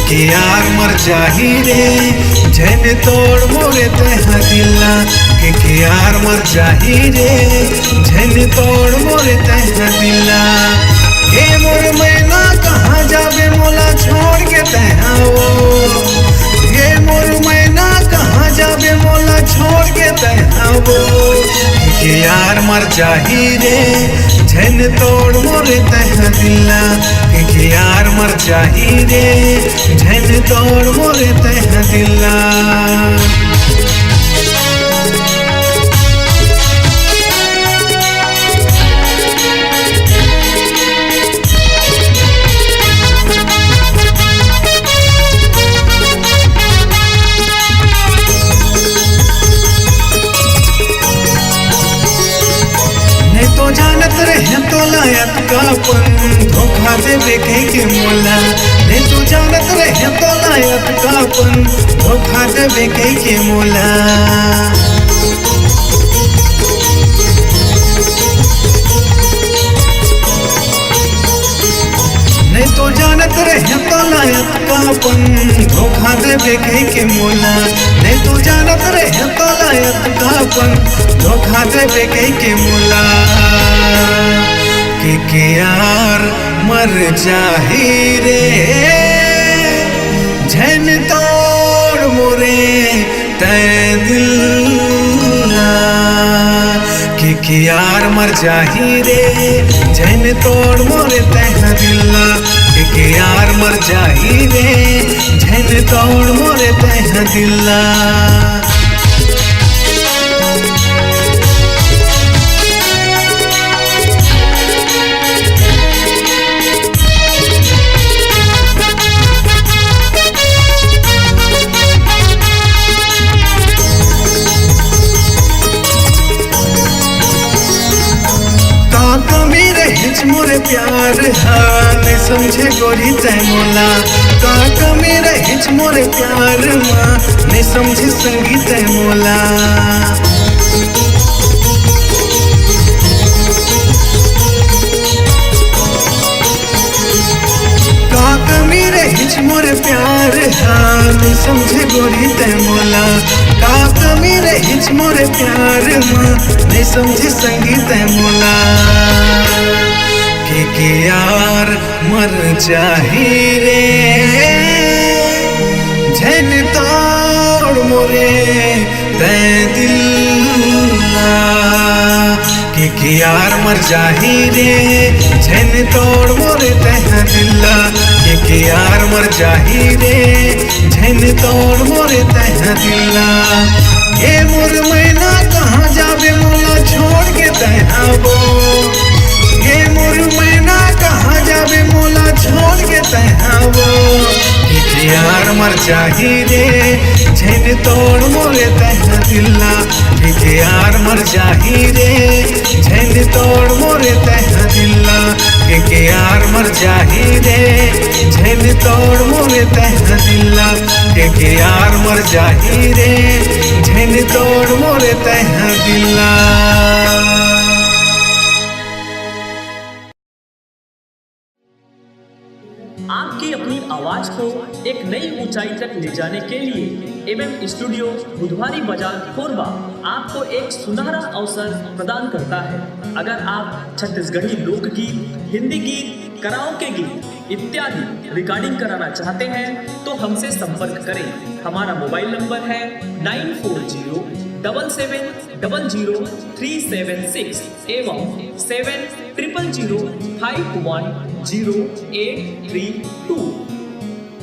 कि यार मर जाही रे झन तोड़ मोरे तह दिला कि यार मर जाही रे झन तोड़ मोरे तह दिला। हे मोर मैना कहाँ जाबे मोला छोड़ के तह वो, हे मोर मैना कहाँ जाबे मोला छोड़ के तह वो, कि यार मर जाही रे झन तोड़ मोरे तह दिला कि यार मर जाही रे झन तोड़ मोरे तह दिला। तो जानत रहे तो लायक कापन धोखा देवे के मोला, नहीं तो जानत रहे तो लायक कापन धोखा देवे के मोला। नहीं तो जानत रहे तो लायक कापन धोखा देवे के मोला, नहीं तो जानत रहे तो लायक कापन धोखा देवे के मोला। कि यार मर जाही रे झन तोड़ मोरे तह दिला, कि यार मर जाही रे झन तोड़ मोरे तह दिला, कि यार मर जाही रे झन तोड़ मोरे तह दिला। मोरे प्यार हाल समझे गोरी तय मोला, का कमी रहिच मोरे प्यार माँ ने समझे संगीत मोला। का कमी रहिच मोरे प्यार हाल समझे गोरी तय मोला, का कमी रहिच मोरे प्यार माँ ने समझे संगीत मोला। कि यार मर जाही रे झन तोड़ मोरे तह दिला, कि यार मर जाही रे झन तोड़ मोरे तह दिला, कि यार मर जाही रे झन तोड़ मोरे तह दिला। हे मोर मैना कहाँ जाबे मोला छोड़ के तह वो, हे मोर मैना कहाँ जाबे मोला छोड़ के तह वो, कि यार मर जाही रे झन तोड़ मोरे तह दिला, कि यार मर जाही रे झन तोड़ मोरे तह दिला, कि यार मर जाही रे झन तोड़ मोरे तह दिला, कि यार मर जाही रे झन तोड़ मोरे तह दिला। आपकी अपनी आवाज को एक नई ऊंचाई तक ले जाने के लिए एमएम स्टूडियो बुधवारी बाजार कोरबा आपको एक सुनहरा अवसर प्रदान करता है। अगर आप छत्तीसगढ़ी लोकगीत, हिंदी गीत, कराओके गीत इत्यादि रिकॉर्डिंग कराना चाहते हैं तो हमसे संपर्क करें। हमारा मोबाइल नंबर है 9407700376 एवं 7000510832।